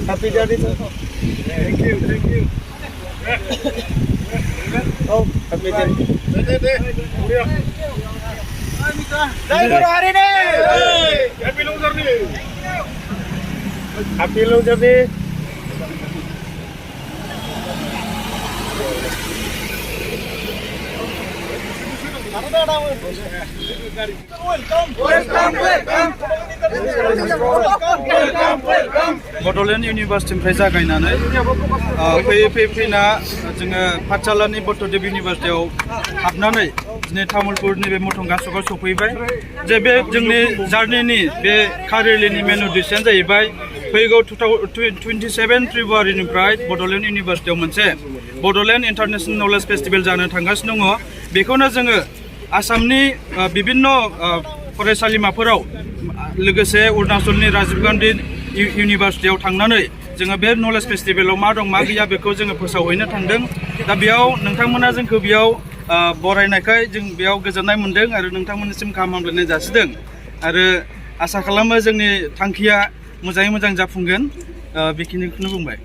Happy journey, sir. Thank you. Oh, happy journey. Jai Guru Hari ni. Happy long journey. Happy long journey. Bodoland University निफ्राय जागायनानै फैयै फैना जोङो पाठशालानि बड'लेण्ड इउनिभारसिटियाव हाबनानै दिनै तामुलपुरनि बे मथंगासुगाव सफैबाय जे बे जोंनि जार्निनि बे कारियरनि मेन उद्देश्यआनो जाहैबाय फैगौ 27 फेब्रुवारिनिफ्राय बड'लेण्ड इउनिभारसिटियाव मोनसे बड'लेण्ड इन्टारनेशनेल नलेज फेस्टिभेल जानो थांगासिनो दङ बेखौनो जोङो आसामनि बिभिन्न फरायसालिमाफोराव लोगोसे अरुणाचलनि राजीव गान्धी इउनिभारसिटियाव थांनानै जोङो बे नलेज फेस्टिभेलाव मा दं मा गैया बेखौ जोङो फोसावहैनो थांदों दा बेयाव नोंथांमोना जोंखौ बेयाव बरायनायखाय जों बेयाव गोजोननाय मोनदों आरो नोंथांमोननिसिम गाहाम हामलायनाय जासिदों आरो आसा खालामो जोंनि थांखिया मोजाङै मोजां जाफुंगोन बेखिनिखौनो बुंबाय